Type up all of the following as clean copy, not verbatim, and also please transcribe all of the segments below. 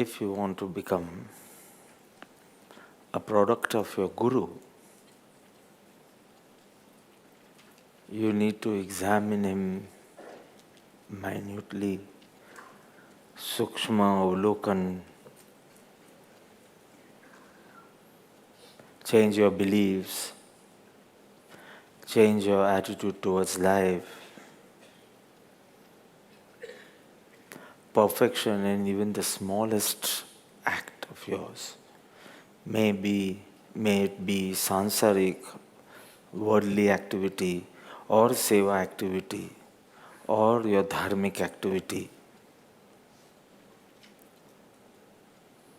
if you want to become a product of your Guru, you need to examine him minutely, sukshma avlokan, change your beliefs, change your attitude towards life. Perfection in even the smallest act of yours, may it be sansarik, worldly activity, or seva activity, or your dharmic activity.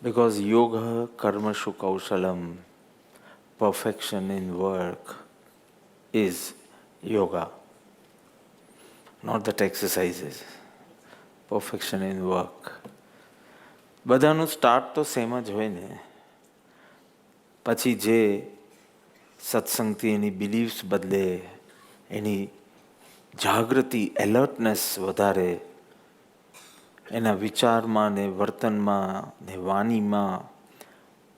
Because yoga karmashu kaushalam, perfection in work, is yoga, not that exercises. Perfection in work. બધાનું start તો same જ હોય ને. પછી જે સત્સંગથી એની beliefs બદલે, એની જાગૃતિ, alertness વધારે, એના વિચારમાં ને વર્તનમાં ને વાણીમાં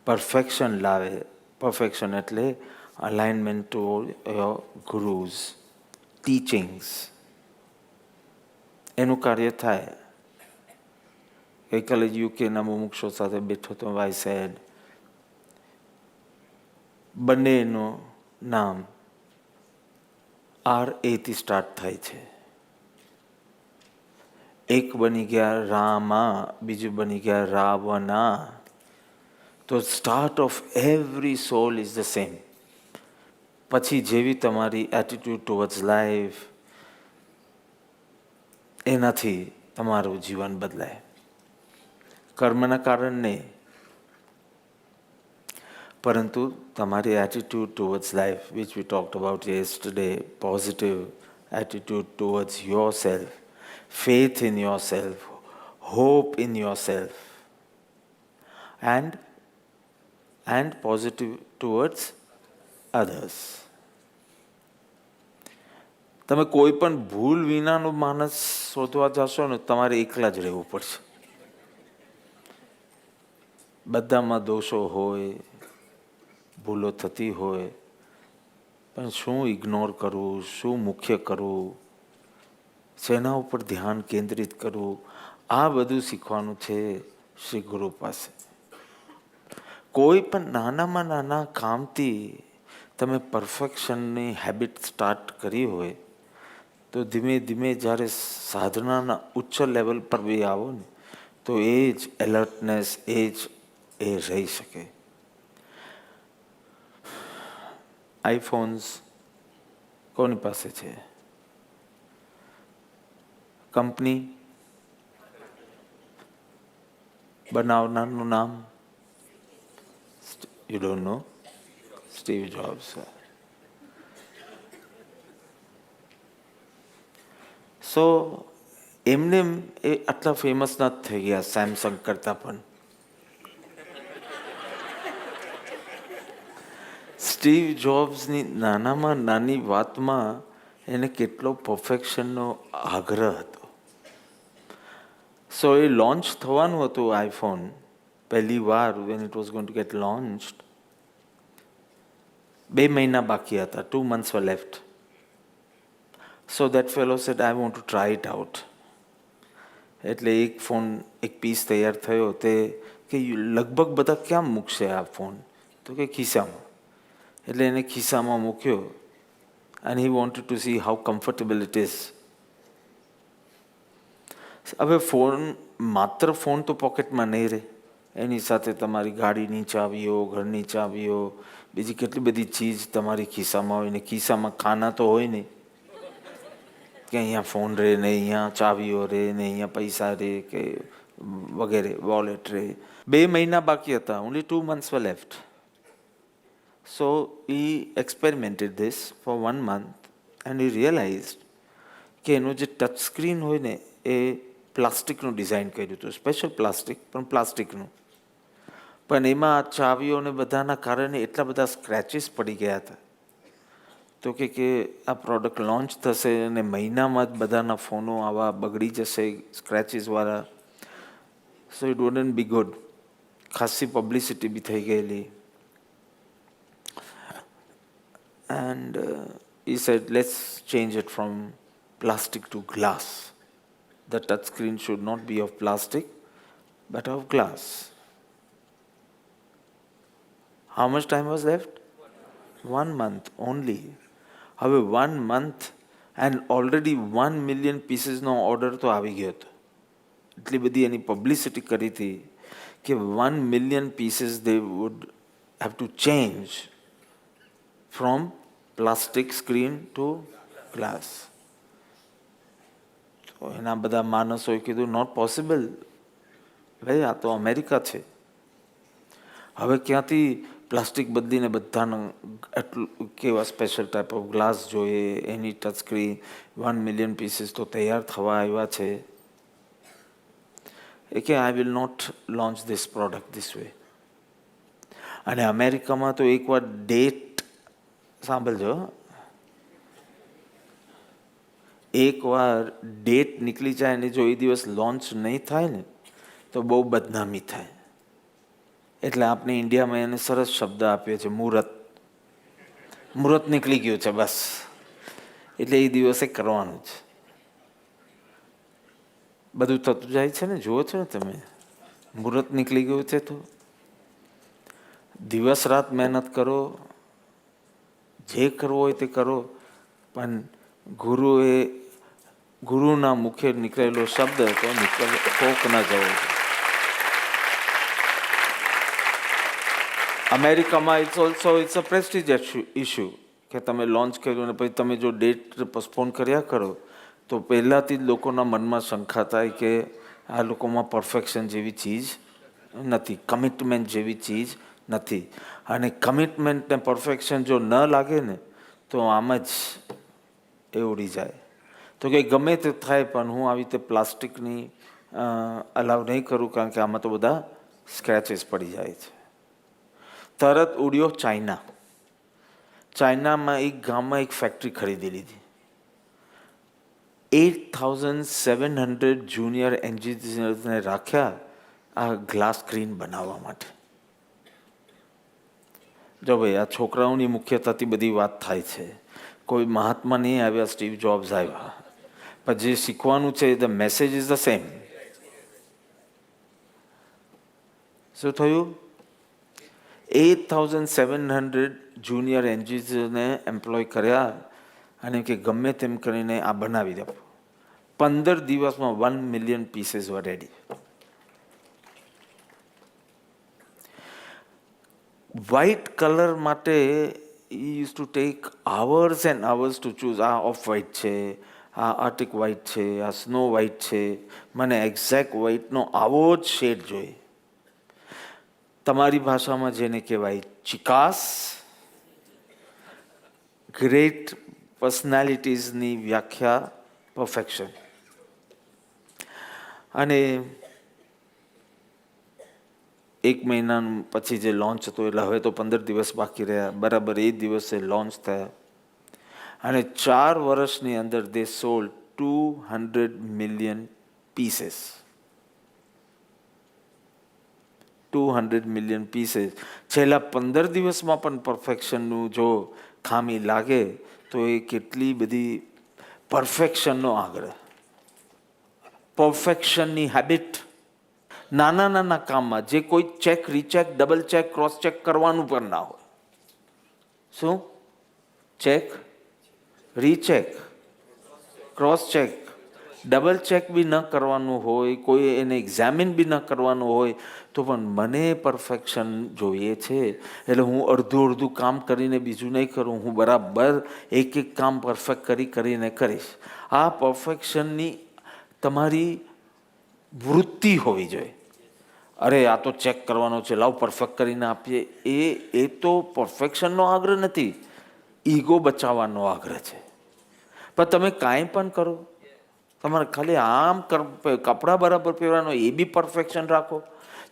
પરફેક્શન લાવે. પરફેક્શન એટલે અલાઇનમેન્ટ ટુ યોર ગુરુઝ ટીચિંગ્સ. એનું કાર્ય થાય. ગઈકાલે યુકેના મુમુક્ષો સાથે બેઠો તો આઈ સેડ બંનેનું નામ RA થી સ્ટાર્ટ થાય છે. એક બની ગયા રામા, બીજું બની ગયા રાવણા. તો start of every soul is the same. પછી જેવી તમારી એટીટ્યુડ ટુવર્ડ્સ લાઈફ, એનાથી તમારું જીવન બદલાય. કર્મના કારણે, પરંતુ તમારી attitude towards life, which we talked about yesterday, positive attitude towards yourself, faith in yourself, hope in yourself, and positive towards others. તમે કોઈ પણ ભૂલ વિનાનો માણસ શોધવા જશો ને, તમારે એકલા જ રહેવું પડશે. બધામાં દોષો હોય, ભૂલો થતી હોય, પણ શું ઇગ્નોર કરવું, શું મુખ્ય કરવું, શેના ઉપર ધ્યાન કેન્દ્રિત કરવું, આ બધું શીખવાનું છે શ્રી ગુરુ પાસે. કોઈ પણ નાનામાં નાના કામથી તમે પરફેક્શનની હેબિટ સ્ટાર્ટ કરી હોય, તો ધીમે ધીમે જ્યારે સાધનાના ઉચ્ચ લેવલ પર બી આવો ને, તો એ જ એલર્ટનેસ, એ રહી શકે. આઈફોન્સ કોની પાસે છે? કંપની બનાવનારનું નામ? You don't know? Steve Jobs. So એમને એ આટલા ફેમસ ના થઈ ગયા સેમસંગ કરતાં પણ. સ્ટીવ જોબ્સની નાનામાં નાની વાતમાં એને કેટલો પરફેક્શનનો આગ્રહ હતો. સો એ લોન્ચ થવાનું હતું આઈફોન પહેલી વાર, when it was going to gate લોન્ચ્ડ. 2 મહિના બાકી હતા. 2 months were left. So that fellow said, I want to try it out. એટલે એક ફોન, એક પીસ તૈયાર થયો. તે કે લગભગ બધા ક્યાં મૂકશે આ ફોન? તો કે ખિસ્સામાં. એટલે એને ખિસ્સામાં મૂક્યો. And he wanted to see how comfortable it is. હવે ફોન, માત્ર ફોન તો પોકેટમાં નહીં રહે. એની સાથે તમારી ગાડીની ચાવીઓ, ઘરની ચાવીઓ, બીજી કેટલી બધી ચીજ તમારી ખિસ્સામાં હોય ને. ખિસ્સામાં ખાના તો હોય નહીં કે અહીંયા ફોન રહે ને અહીંયા ચાવીઓ રહે ને અહીંયા પૈસા રહે કે વગેરે, વોલેટ રહે. 2 મહિના બાકી હતા. Only 2 months were left. So he experimented this for 1 month and he realized કે એનું જે ટચ સ્ક્રીન હોય ને, એ પ્લાસ્ટિકનું ડિઝાઇન કર્યું હતું. સ્પેશિયલ પ્લાસ્ટિક, પણ પ્લાસ્ટિકનું. પણ એમાં ચાવીઓને બધાના કારણે એટલા બધા સ્ક્રેચીસ પડી ગયા હતા. તો કે આ પ્રોડક્ટ લોન્ચ થશે અને મહિનામાં જ બધાના ફોનો આવા બગડી જશે, સ્ક્રેચીસવાળા. So it wouldn't be good. ખાસી પબ્લિસિટી બી થઈ ગયેલી. And he said, let's change it from plastic to glass. The touch screen should not be of plastic, but of glass. How much time was left? 1 month only. હવે 1 month and already 1 million pieces no order તો આવી ગયો હતો. એટલી બધી એની publicity કરી હતી કે 1 million pieces they would have to change from plastic screen to glass. તો એના બધા માણસોએ કીધું નોટ પોસિબલ. ભાઈ આ તો અમેરિકા છે. હવે ક્યાંથી પ્લાસ્ટિક બદલીને બધાને એટલું કેવા સ્પેશિયલ ટાઈપ ઓફ ગ્લાસ જોઈએ, એની ટચ સ્ક્રીન 1 million પીસીસ તો તૈયાર થવા આવ્યા છે. એ કે I will not launch this product this way. અને અમેરિકામાં તો એકવાર ડેટ સાંભળજો, એકવાર ડેટ નીકળી જાય અને જો એ દિવસ લોન્ચ નહીં થાય ને તો બહુ બદનામી થાય. એટલે આપણે ઇન્ડિયામાં એને સરસ શબ્દ આપીએ છીએ મુહૂર્ત. મુહૂર્ત નીકળી ગયું છે બસ, એટલે એ દિવસે કરવાનું છે. બધું થતું જાય છે ને, જુઓ છો ને તમે, મુહૂર્ત નીકળી ગયું છે તો દિવસ રાત મહેનત કરો, જે કરવો હોય તે કરો, પણ ગુરુના મુખે નીકળેલો શબ્દ તો કોક ના જવો. અમેરિકામાં ઇટ્સ અ પ્રેસ્ટીજ ઇશ્યુ કે તમે લોન્ચ કર્યું અને પછી તમે જો ડેટ પોસ્ટપોન કર્યા કરો તો પહેલાંથી જ લોકોના મનમાં શંકા થાય કે આ લોકોમાં પરફેક્શન જેવી ચીજ નથી, કમિટમેન્ટ જેવી ચીજ નથી. અને કમિટમેન્ટ ને પરફેક્શન જો ન લાગે ને તો આમ જ એ ઉડી જાય. તો કે ગમે તે થાય પણ હું આવી રીતે પ્લાસ્ટિકની અલાવ નહીં કરું, કારણ કે આમાં તો બધા સ્ક્રેચીસ પડી જાય છે. તરત ઉડ્યો ચાઇના. ચાઇનામાં એક ગામમાં એક ફેક્ટરી ખરીદી લીધી. 8,700 જુનિયર એન્જિનિયર્સને રાખ્યા આ ગ્લાસ સ્ક્રીન બનાવવા માટે. જો ભાઈ આ છોકરાઓની મુખ્યતાથી બધી વાત થાય છે. કોઈ મહાત્મા નહીં આવ્યા, સ્ટીવ જોબ્સ આવ્યા, પણ જે શીખવાનું છે the message is the same. શું થયું? 8,700 જુનિયર એન્જિનિયર્સને એમ્પ્લોય કર્યા અને કે ગમે તેમ કરીને આ બનાવી દો. 15 દિવસમાં 1 million પીસીસ વર રેડી. વ્હાઇટ કલર માટે use to take hours and hours to choose. આ ઓફ વ્હાઇટ છે, આ આર્ટિક વ્હાઇટ છે, આ સ્નો વ્હાઇટ છે, મને એક્ઝેક્ટ વ્હાઇટનો આવો જ શેડ જોઈએ. તમારી ભાષામાં જેને કહેવાય ચિકાસ. ગ્રેટ પર્સનાલિટીઝની વ્યાખ્યા પરફેક્શન. અને 1 મહિના પછી જે લોન્ચ હતો, એટલે હવે તો 15 દિવસ બાકી રહ્યા, બરાબર એ દિવસે લોન્ચ થયા. અને 4 વર્ષની અંદર they sold 200 million pieces. 200 million pieces. છેલ્લા 15 દિવસમાં પણ પરફેક્શનનું જો ખામી લાગે તો એ કેટલી બધી પરફેક્શનનો આગ્રહ, પરફેક્શનની હેબિટ. નાના નાના કામમાં જે કોઈ check, recheck, double check, cross check કરવાનું પણ ના હોય. શું? Check, recheck, cross check, double check બી ન કરવાનું હોય, કોઈ એને એક્ઝામિન બી ન કરવાનું હોય, તો પણ મને પરફેક્શન જોઈએ છે. એટલે હું અડધું કામ કરીને બીજું નહીં કરું, હું બરાબર એક કામ પરફેક્ટ કરીને કરીશ. આ પરફેક્શનની તમારી વૃત્તિ હોવી જોઈએ. અરે આ તો ચેક કરવાનો છે, લાવ પરફેક્ટ કરીને આપીએ. એ તો પરફેક્શનનો આગ્રહ નથી, ઈગો બચાવવાનો આગ્રહ છે. પણ તમે કાંઈ પણ કરો, તમારે ખાલી આમ કપડાં બરાબર પહેરવાનો, એ બી પરફેક્શન રાખો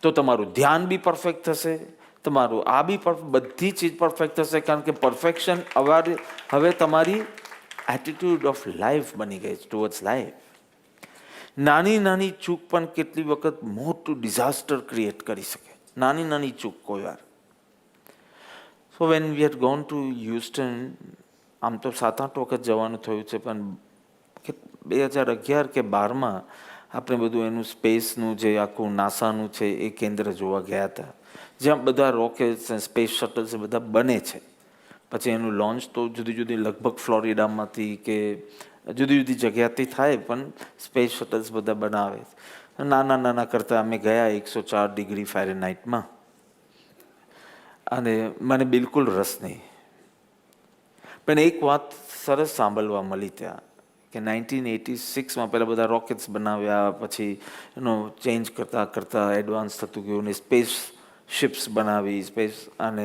તો તમારું ધ્યાન બી પરફેક્ટ થશે, તમારું આ બી બધી ચીજ પરફેક્ટ થશે. કારણ કે પરફેક્શન હવે તમારી એટીટ્યુડ ઓફ લાઈફ બની ગઈ ટુવર્ડ્સ લાઈફ. નાની નાની ચૂક પણ કેટલી વખત મોટું ડિઝાસ્ટર ક્રિએટ કરી શકે, નાની નાની ચૂક કોઈ વાર. So when we had gone to Houston, આમ તો 7-8 વખત જવાનું થયું છે, પણ 2011 કે 12માં આપણે બધું એનું સ્પેસનું જે આખું નાસાનું છે એ કેન્દ્ર જોવા ગયા હતા, જ્યાં બધા રોકેટ્સ અને સ્પેસ શટલ્સ બધા બને છે. પછી એનું લોન્ચ તો જુદી જુદી લગભગ ફ્લોરિડામાંથી કે જુદી જુદી જગ્યાથી થાય, પણ સ્પેસ શટલ્સ બધા બનાવે. નાના નાના કરતાં અમે ગયા 104 ડિગ્રી ફેરનહાઇટમાં, અને મને બિલકુલ રસ નહીં. પણ એક વાત સરસ સાંભળવા મળી ત્યાં કે 1986માં પહેલાં બધા રોકેટ્સ બનાવ્યા, પછી એનો ચેન્જ કરતાં કરતાં એડવાન્સ થતું ગયું ને સ્પેસ શિપ્સ બનાવી સ્પેસ. અને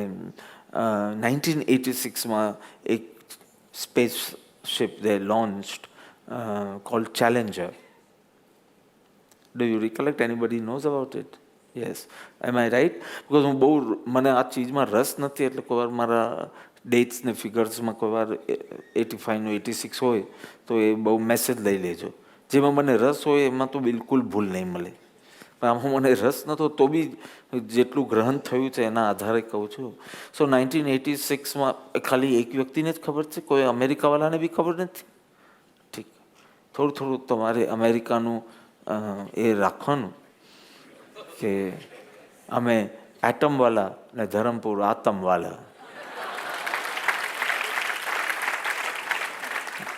1986માં એક space ship they launched called Challenger. Do you recollect? Anybody knows about it? Yes. Am I right? Because હું બહુ, મને આ ચીજમાં રસ નથી, એટલે કોઈ વાર મારા ડેટ્સ ને ફિગર્સમાં કોઈ વાર 85નું 86 હોય તો એ બહુ મેસેજ લઈ લેજો. જેમાં મને રસ હોય એમાં તો બિલકુલ ભૂલ નહીં મળે, પણ આમાં મને રસ નહોતો તો બી જેટલું ગ્રહણ થયું છે એના આધારે કહું છું. સો 1986માં ખાલી એક વ્યક્તિને જ ખબર છે, કોઈ અમેરિકાવાળાને બી ખબર નથી. ઠીક, થોડું થોડું તમારે અમેરિકાનું એ રાખવાનું કે અમે એટમવાલા ને ધરમપુર આતમવાલા.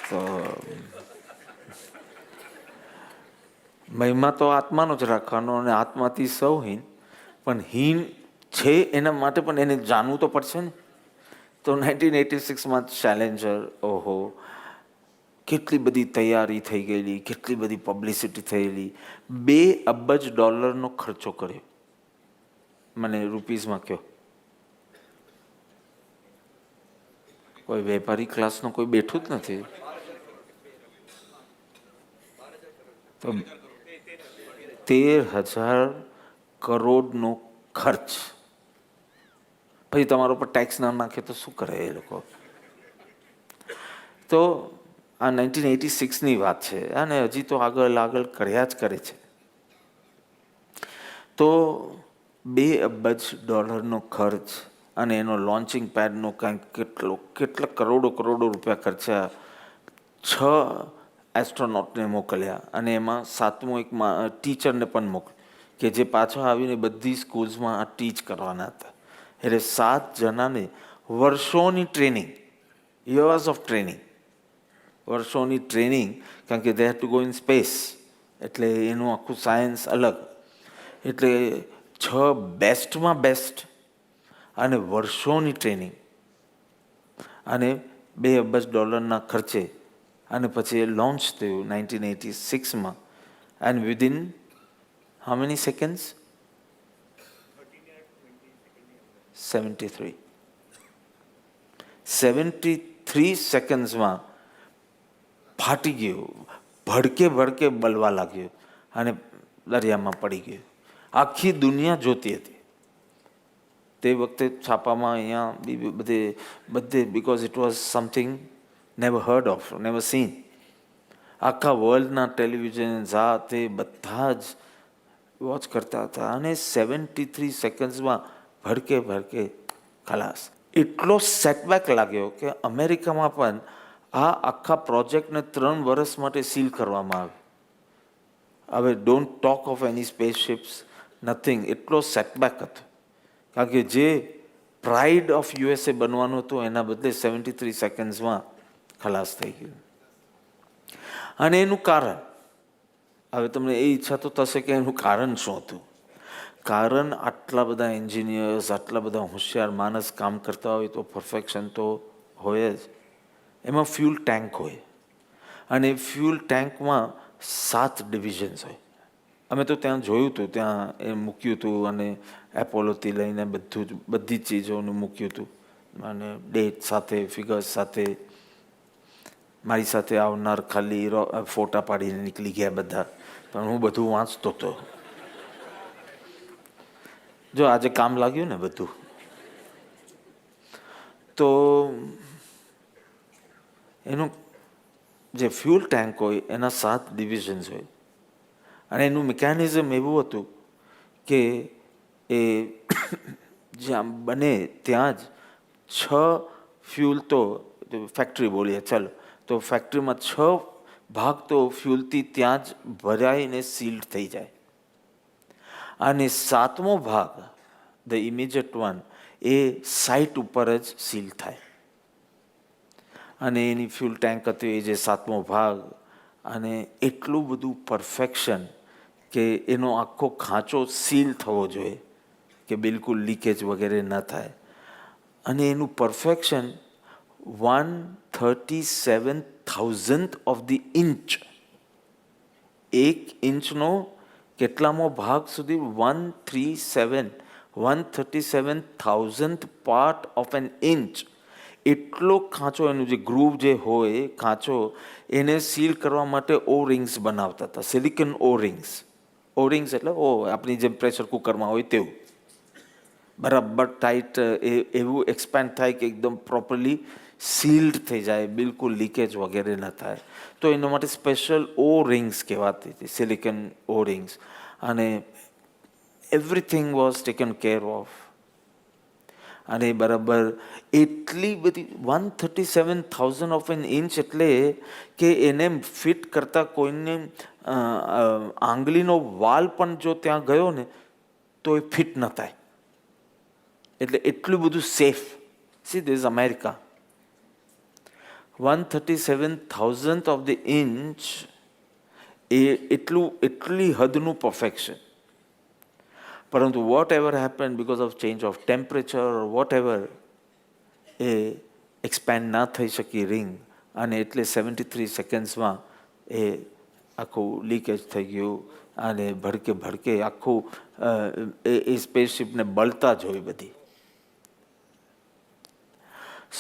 તો મહિમા તો આત્માનો જ રાખવાનો, અને આત્માથી સૌ હીન, પણ હીન છે એના માટે પણ એને જાણવું તો પડશે ને. તો 1986માં ચેલેન્જર, ઓહો, કેટલી બધી તૈયારી થઈ ગયેલી, કેટલી બધી પબ્લિસિટી થયેલી. $2 અબજ ખર્ચો કર્યો. મને રૂપીઝમાં કહો. કોઈ વેપારી ક્લાસનો કોઈ બેઠું જ નથી. તો 13,000 કરોડનો ખર્ચ. પછી તમારા ઉપર ટેક્સ ના નાખે તો શું કરે એ લોકો? તો આ 1986ની વાત છે, અને હજી તો આગળ આગળ કર્યા જ કરે છે. તો $2 અબજ ખર્ચ, અને એનો લોન્ચિંગ પેડનો કાંઈક કેટલા કરોડો રૂપિયા ખર્ચ્યા. 6 એસ્ટ્રોનોટને મોકલ્યા, અને એમાં 7મું એક ટીચરને પણ મોકલ્યું કે જે પાછા આવીને બધી સ્કૂલ્સમાં આ ટીચ કરવાના હતા. એટલે 7 જણાને વર્ષોની ટ્રેનિંગ, યર્સ ઓફ ટ્રેનિંગ, વર્ષોની ટ્રેનિંગ, કારણ કે દે હેડ ટુ ગો ઇન સ્પેસ, એટલે એનું આખું સાયન્સ અલગ. એટલે 6 બેસ્ટમાં બેસ્ટ અને વર્ષોની ટ્રેનિંગ, અને $2 અબજ ખર્ચે, અને પછી એ લોન્ચ થયું 1986માં. And within how many seconds? 73 સેકન્ડ્સમાં ફાટી ગયું, ભડકે બળવા લાગ્યું, અને દરિયામાં પડી ગયું. આખી દુનિયા જોતી હતી તે વખતે. છાપામાં અહીંયા બધે because it was something never heard of, never seen. આખા વર્લ્ડના ટેલિવિઝન તે બધા જ વોચ કરતા હતા, અને 73 સેકન્ડ્સમાં ભડકે ખલાસ. એટલો સેટબેક લાગ્યો કે અમેરિકામાં પણ આ આખા પ્રોજેક્ટને 3 વર્ષ માટે સીલ કરવામાં આવ્યો. હવે don't talk of any spaceships, nothing. એટલો સેટબેક હતો, કારણ કે જે પ્રાઇડ ઓફ USA બનવાનું હતું એના બદલે 73 સેકન્ડ્સમાં ખલાસ થઈ ગયું. અને એનું કારણ, હવે તમને એ ઈચ્છા તો થશે કે એનું કારણ શું હતું. કારણ, આટલા બધા એન્જિનિયર્સ, આટલા બધા હોશિયાર માણસ કામ કરતા હોય તો પરફેક્શન તો હોય જ. એમાં ફ્યુલ ટેન્ક હોય, અને ફ્યુલ ટેન્કમાં 7 ડિવિઝન્સ હોય. અમે તો ત્યાં જોયું હતું, ત્યાં એ મૂક્યું હતું, અને એપોલોથી લઈને બધી ચીજોનું મૂક્યું હતું, અને ડેટ સાથે, ફિગર્સ સાથે. મારી સાથે આવનાર ખાલી ફોટા પાડીને નીકળી ગયા બધા, પણ હું બધું વાંચતો હતો. જો આજે કામ લાગ્યું ને બધું. તો એનું જે ફ્યુલ ટેન્ક હોય એના 7 ડિવિઝન્સ હોય. અને એનું મિકેનિઝમ એવું હતું કે એ જ્યાં બને ત્યાં જ 6 ફ્યુલ તો ફેક્ટરી બોલીએ ચાલો, તો ફેક્ટરીમાં 6 ભાગ તો ફ્યુલથી ત્યાં જ ભરાઈને સીલ્ડ થઈ જાય, અને 7મો ભાગ the immediate one A site ઉપર જ સીલ થાય. અને એની ફ્યુલ ટેન્ક હતી એ જે 7મો ભાગ, અને એટલું બધું પરફેક્શન કે એનો આખો ખાંચો સીલ થવો જોઈએ કે બિલકુલ લીકેજ વગેરે ન થાય. અને એનું perfection 137,000th of the inch, 1 ઇંચનો કેટલામો ભાગ સુધી 137,000th part of N inch, એટલો ખાંચો, એનું જે ગ્રુવ જે હોય ખાંચો, એને સીલ કરવા માટે ઓ રિંગ્સ બનાવતા હતા, સિલિકોન ઓ રિંગ્સ. ઓ રિંગ્સ એટલે આપણી જેમ પ્રેશર કુકરમાં હોય તેવું, બરાબર ટાઈટ એવું એક્સપેન્ડ થાય કે એકદમ પ્રોપરલી સીલ્ડ થઈ જાય, બિલકુલ લીકેજ વગેરે ન થાય. તો એના માટે સ્પેશિયલ ઓ રિંગ્સ કહેવાતી હતી, સિલિકોન ઓ રિંગ્સ. અને everything was taken care of. અને બરાબર એટલી બધી 137,000 ઓફ એન ઇંચ એટલે કે એને ફિટ કરતાં કોઈને આંગળીનો વાલ પણ જો ત્યાં ગયો ને તો એ ફિટ ન થાય, એટલે એટલું બધું safe. See this America, 137,000th of the inch એ એટલી હદનું પરફેક્શન. પરંતુ whatever happen because of change of temperature or whatever, એ એક્સપેન્ડ ના થઈ શકી રિંગ, અને એટલે 73 સેકન્ડ્સમાં એ આખું લીકેજ થઈ ગયું, અને ભડકે આખું એ સ્પેસશિપને બળતા જ હોય બધી.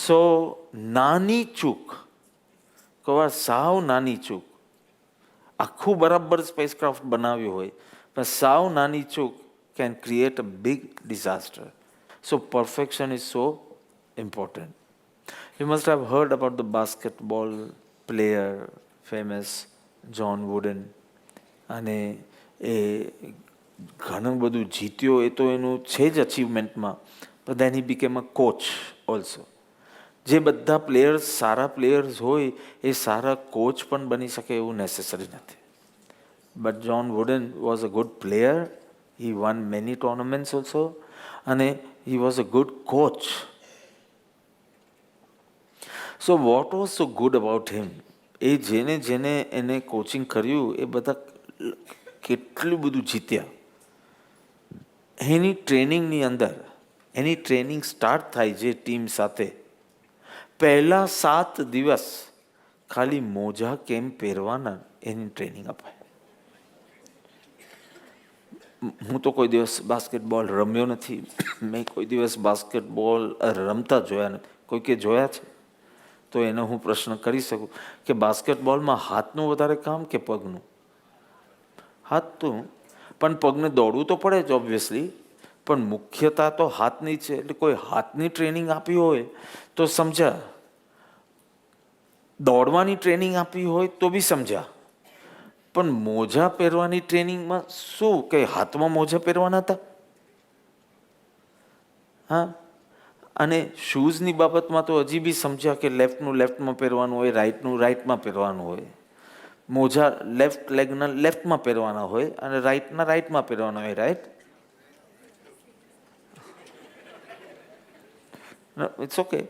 સો નાની ચૂક, કહેવાય સાવ નાની ચૂક, આખું બરાબર સ્પેસક્રાફ્ટ બનાવ્યું હોય પણ સાવ નાની ચૂક can create a big disaster. So perfection is so important. You must have heard about the basketball player, famous John Wooden. અને એ ઘણું બધું જીત્યો, એ તો એનું છે જ અચીવમેન્ટમાં, but then he became a coach also. જે બધા પ્લેયર્સ સારા પ્લેયર્સ હોય એ સારા કોચ પણ બની શકે એવું નેસેસરી નથી. But John Wooden was a good player. He won many tournaments also, and he was a good coach. So what was so good about him? એ જેને એને કોચિંગ કર્યું એ બધા કેટલું બધું જીત્યા. એની ટ્રેનિંગની અંદર, એની ટ્રેનિંગ સ્ટાર્ટ થાય જે ટીમ સાથે, પહેલા 7 દિવસ ખાલી મોજા કેમ પહેરવાના એની ટ્રેનિંગ અપાય. હું તો કોઈ દિવસ બાસ્કેટબોલ રમ્યો નથી, મેં કોઈ દિવસ બાસ્કેટબોલ રમતા જોયા નથી. કોઈ કે જોયા છે તો એનો હું પ્રશ્ન કરી શકું કે બાસ્કેટબોલમાં હાથનું વધારે કામ કે પગનું? હાથનું, પણ પગને દોડવું તો પડે જ ઓબ્વિયસલી, પણ મુખ્યતા તો હાથની છે. એટલે કોઈ હાથની ટ્રેનિંગ આપી હોય તો સમજ્યા, દોડવાની ટ્રેનિંગ આપી હોય તો બી સમજ્યા, પણ મોજા પહેરવાની ટ્રેનિંગમાં શું કે હાથમાં મોજા પહેરવાના હતા? હા. અને શૂઝની બાબતમાં તો હજી બી સમજ્યા કે લેફ્ટનું લેફ્ટમાં પહેરવાનું હોય, રાઈટનું રાઈટમાં પહેરવાનું હોય. મોજા લેફ્ટ લેગના લેફ્ટમાં પહેરવાના હોય અને રાઈટના રાઈટમાં પહેરવાના હોય. રાઈટ? It's okay.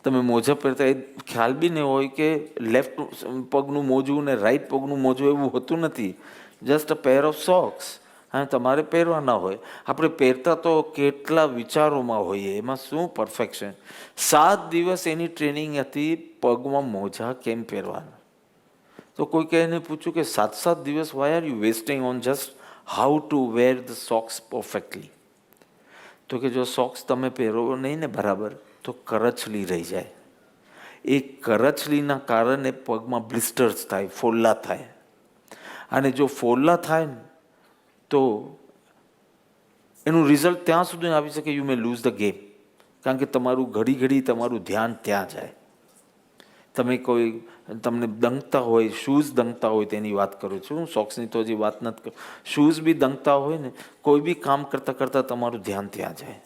તમે મોજા પહેરતા એ ખ્યાલ બી નહીં હોય કે લેફ્ટ પગનું મોજું ને રાઈટ પગનું મોજું એવું હોતું નથી. Just a pair of socks, અને તમારે પહેરવાના હોય. આપણે પહેરતા તો કેટલા વિચારોમાં હોઈએ, એમાં શું પરફેક્શન. 7 દિવસ એની ટ્રેનિંગ હતી પગમાં મોજા કેમ પહેરવાના. તો કોઈકે એને પૂછ્યું કે 7 દિવસ why are you wasting on just how to wear the socks perfectly. તો કે જો સોક્સ તમે પહેરો નહીં ને બરાબર તો કરચલી રહી જાય. એ કરચલીના કારણે પગમાં બ્લિસ્ટર્સ થાય, ફોલ્લા થાય. અને જો ફોલ્લા થાય ને તો એનું રિઝલ્ટ ત્યાં સુધી આવી શકે, you may lose the game. કારણ કે તમારું ઘડી તમારું ધ્યાન ત્યાં જાય. તમે કોઈ તમને દંગતા હોય, શૂઝ દંગતા હોય તેની વાત કરું છું હું, સોક્સની તો હજી વાત નથી કરું. શૂઝ બી દંગતા હોય ને, કોઈ બી કામ કરતાં કરતાં તમારું ધ્યાન ત્યાં જાય.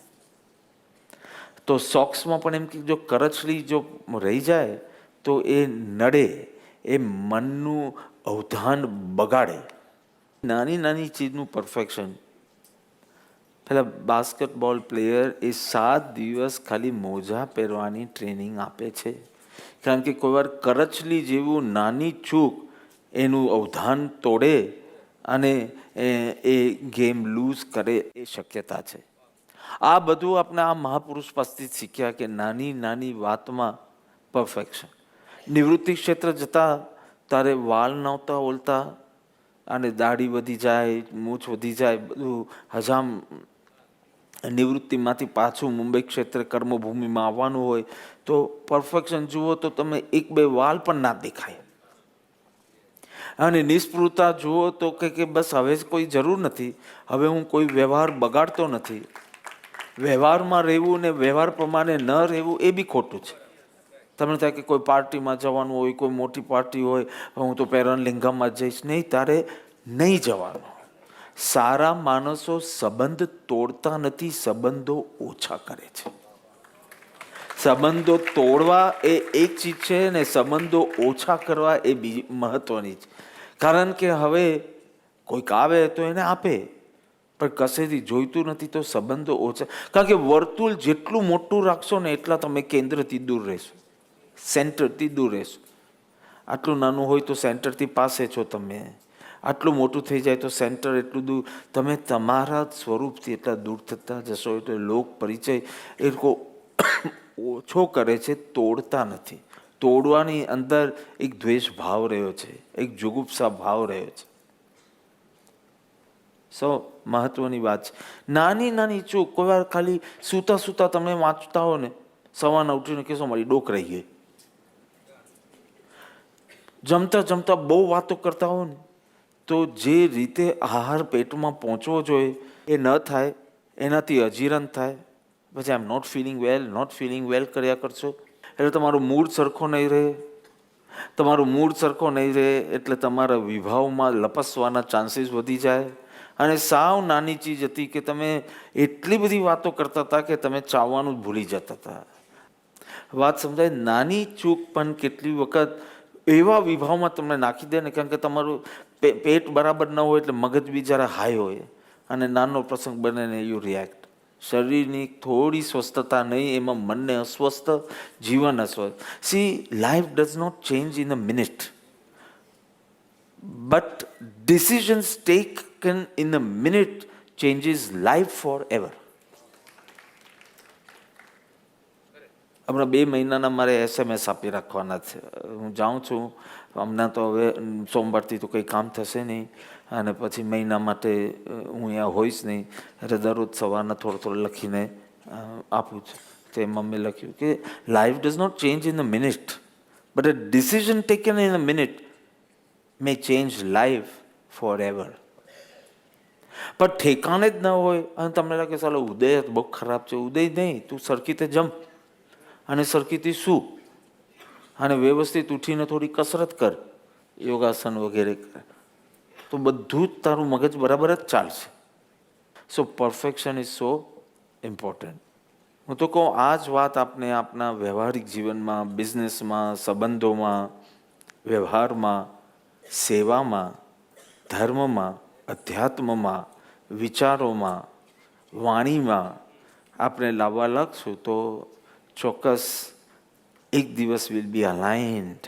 તો સોક્સમાં પણ એમ કે જો કરચલી જો રહી જાય તો એ નડે, એ મનનું અવધાન બગાડે. નાની નાની ચીજનું પરફેક્શન. પેલા બાસ્કેટબોલ પ્લેયર એ 7 દિવસ ખાલી મોજા પહેરવાની ટ્રેનિંગ આપે છે, કારણ કે કોઈ વાર કરચલી જેવું નાની ચૂક એનું અવધાન તોડે અને એ ગેમ લૂઝ કરે એ શક્યતા છે. આ બધું આપણે આ મહાપુરુષ પાસેથી શીખ્યા કે નાની નાની વાતમાં પરફેક્શન. નિવૃત્તિ ક્ષેત્ર જતા તારે વાલ નહોતા ઓલતા અને દાઢી વધી જાય, મૂછ વધી જાય, બધું હજામ. નિવૃત્તિમાંથી પાછું મુંબઈ ક્ષેત્રે કર્મભૂમિમાં આવવાનું હોય તો પરફેક્શન જુઓ તો તમે 1-2 વાલ પણ ના દેખાય. અને નિષ્પૃહતા જુઓ તો કે બસ હવે કોઈ જરૂર નથી, હવે હું કોઈ વ્યવહાર બગાડતો નથી. વ્યવહારમાં રહેવું ને વ્યવહાર પ્રમાણે ન રહેવું એ બી ખોટું છે. તમને થાય કે કોઈ પાર્ટીમાં જવાનું હોય, કોઈ મોટી પાર્ટી હોય, હું તો પેરન લિંગામાં જઈશ. નહીં, તારે નહીં જવાનું. સારા માણસો સંબંધ તોડતા નથી, સંબંધો ઓછા કરે છે. સંબંધો તોડવા એ એક ચીજ છે ને સંબંધો ઓછા કરવા એ બીજી મહત્વની છે. કારણ કે હવે કોઈક આવે તો એને આપે, પણ કશેથી જોઈતું નથી તો સંબંધો ઓછા. કારણ કે વર્તુળ જેટલું મોટું રાખશો ને એટલા તમે કેન્દ્રથી દૂર રહેશો, સેન્ટરથી દૂર રહેશો. આટલું નાનું હોય તો સેન્ટરથી પાસે છો તમે, આટલું મોટું થઈ જાય તો સેન્ટર એટલું દૂર. તમે તમારા સ્વરૂપથી એટલા દૂર થતા જશો એટલે લોક પરિચય એ લોકો ઓછો કરે છે, તોડતા નથી. તોડવાની અંદર એક દ્વેષ ભાવ રહ્યો છે, એક જુગુપ્સા ભાવ રહ્યો છે. મહત્વની વાત છે. નાની નાની ચૂક. કોઈ વાર ખાલી સૂતા સૂતા તમે વાંચતા હો ને, સવારના ઉઠીને કહેશો મારી ડોક રહી ગઈ. જમતા જમતા બહુ વાતો કરતા હો ને તો જે રીતે આહાર પેટમાં પહોંચવો જોઈએ એ ન થાય, એનાથી અજીરણ થાય, પછી આઈ એમ નોટ ફિલિંગ વેલ કર્યા કરશો એટલે તમારો મૂડ સરખો નહીં રહે. તમારું મૂડ સરખો નહીં રહે એટલે તમારા વિભાવમાં લપસવાના ચાન્સીસ વધી જાય. અને સાવ નાની ચીજ હતી કે તમે એટલી બધી વાતો કરતા હતા કે તમે ચાવવાનું જ ભૂલી જતા હતા. વાત સમજાય? નાની ચૂક પણ કેટલી વખત એવા વિભાવમાં તમને નાખી દે ને, કારણ કે તમારું પેટ બરાબર ન હોય એટલે મગજ બી જરા હાઈ હોય અને નાનો પ્રસંગ બને ને યુ રિએક્ટ. શરીરની થોડી સ્વસ્થતા નહીં, એમાં મનને અસ્વસ્થ, જીવન અસ્વસ્થ. See, life does not change in a minute, but decisions taken in a minute changes life forever. હમણાં 2 મહિનાના મારે SMS આપી રાખવાના છે. હું જાઉં છું હમણાં તો હવે સોમવારથી તો કંઈ કામ થશે નહીં અને પછી મહિના માટે હું અહીંયા હોઈશ નહીં, એટલે દરરોજ સવારના થોડું લખીને આપું છું. તે મમ્મી લખ્યું કે life does not change in a minute, but a decision taken in a minute may change life forever. પણ ઠેકાણે જ ન હોય અને તમને લાગે ચાલો ઉદય બહુ ખરાબ છે. ઉદય નહીં, તું સરખી રીતે જમ અને સરખીથી શું અને વ્યવસ્થિત ઉઠીને થોડી કસરત કર, યોગાસન વગેરે કર, તો બધું જ તારું મગજ બરાબર જ ચાલશે. સો પરફેક્શન ઇઝ સો ઇમ્પોર્ટન્ટ. હું તો કહું આ જ વાત આપણે આપણા વ્યવહારિક જીવનમાં, બિઝનેસમાં, સંબંધોમાં, વ્યવહારમાં, સેવામાં, ધર્મમાં, અધ્યાત્મમાં, વિચારોમાં, વાણીમાં આપણે લાવવા લાગશું તો ચોક્કસ એક દિવસ વિલ બી અલાઇન્ડ.